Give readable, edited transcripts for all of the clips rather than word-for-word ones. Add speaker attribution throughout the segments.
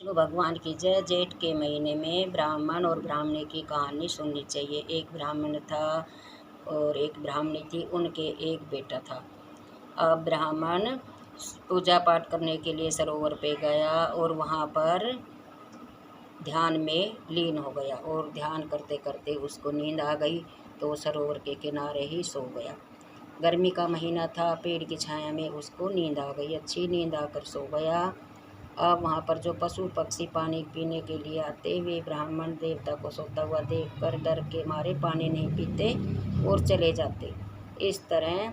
Speaker 1: विष्णु भगवान की जय। जेठ के महीने में ब्राह्मण और ब्राह्मणी की कहानी सुननी चाहिए। एक ब्राह्मण था और एक ब्राह्मणी थी, उनके एक बेटा था। अब ब्राह्मण पूजा पाठ करने के लिए सरोवर पे गया और वहाँ पर ध्यान में लीन हो गया और ध्यान करते करते उसको नींद आ गई, तो सरोवर के किनारे ही सो गया। गर्मी का महीना था, पेड़ की छाया में उसको नींद आ गई, अच्छी नींद आकर सो गया। अब वहाँ पर जो पशु पक्षी पानी पीने के लिए आते, वे ब्राह्मण देवता को सोता हुआ देखकर डर के मारे पानी नहीं पीते और चले जाते। इस तरह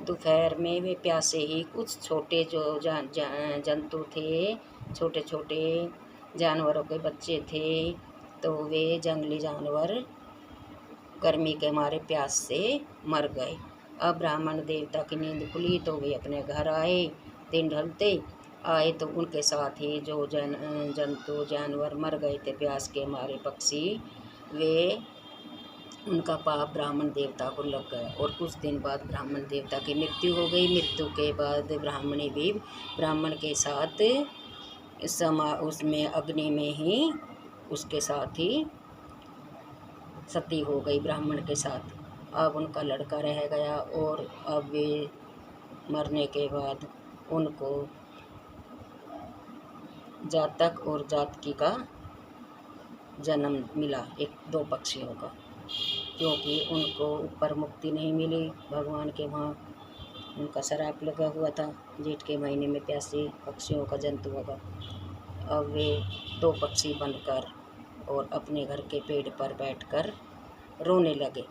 Speaker 1: दोपहर में वे प्यासे ही कुछ छोटे जो जंतु थे, छोटे छोटे जानवरों के बच्चे थे, तो वे जंगली जानवर गर्मी के मारे प्यास से मर गए। अब ब्राह्मण देवता की नींद खुली तो वे अपने घर आए। दिन ढलते आए तो उनके साथ ही जो जंतु जानवर मर गए थे प्यास के मारे, पक्षी, वे उनका पाप ब्राह्मण देवता को लग गया और कुछ दिन बाद ब्राह्मण देवता की मृत्यु हो गई। मृत्यु के बाद ब्राह्मणी भी ब्राह्मण के साथ उसमें अग्नि में ही उसके साथ ही सती हो गई ब्राह्मण के साथ। अब उनका लड़का रह गया और अब वे मरने के बाद उनको जातक और जातकी का जन्म मिला, एक दो पक्षियों का, क्योंकि उनको ऊपर मुक्ति नहीं मिली भगवान के वहाँ। उनका श्राप लगा हुआ था जेठ के महीने में प्यासे पक्षियों का, जंतुओं का। अब वे दो पक्षी बनकर और अपने घर के पेड़ पर बैठकर रोने लगे,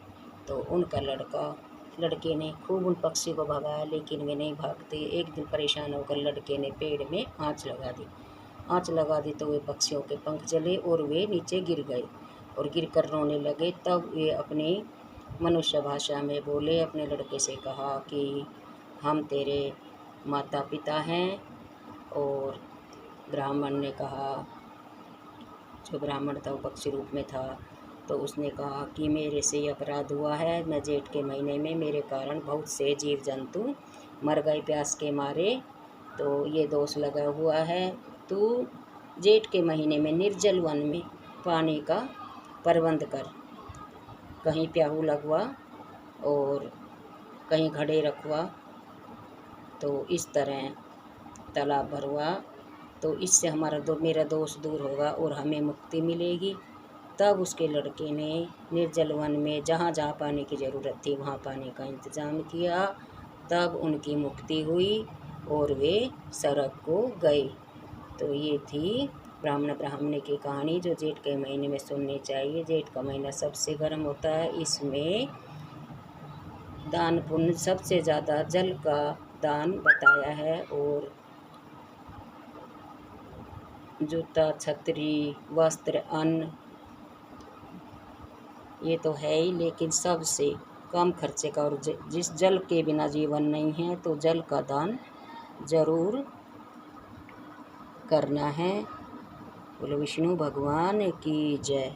Speaker 1: तो उनका लड़के ने खूब उन पक्षी को भगाया, लेकिन वे नहीं भागते। एक दिन परेशान होकर लड़के ने पेड़ में आँच लगा दी तो वे पक्षियों के पंख जले और वे नीचे गिर गए और गिरकर रोने लगे। तब वे अपनी मनुष्य भाषा में बोले, अपने लड़के से कहा कि हम तेरे माता पिता हैं। और ब्राह्मण ने कहा, जो ब्राह्मण था वो पक्षी रूप में था, तो उसने कहा कि मेरे से ये अपराध हुआ है, मैं जेठ के महीने में मेरे कारण बहुत से जीव जंतु मर गए प्यास के मारे, तो ये दोष लगा हुआ है। तू जेठ के महीने में निर्जल वन में पानी का प्रबंध कर, कहीं प्याऊ लगवा और कहीं घड़े रखवा, तो इस तरह तालाब भरवा, तो इससे मेरा दोष दूर होगा और हमें मुक्ति मिलेगी। तब उसके लड़के ने निर्जल वन में जहाँ जहाँ पानी की ज़रूरत थी वहाँ पानी का इंतज़ाम किया। तब उनकी मुक्ति हुई और वे स्वर्ग को गए। तो ये थी ब्राह्मण ब्राह्मणी की कहानी, जो जेठ के महीने में सुननी चाहिए। जेठ का महीना सबसे गर्म होता है, इसमें दान पुण्य सबसे ज़्यादा जल का दान बताया है, और जूता, छतरी, वस्त्र, अन्न ये तो है ही, लेकिन सबसे कम खर्चे का, और जिस जल के बिना जीवन नहीं है, तो जल का दान जरूर करना है। बोलो विष्णु भगवान की जय।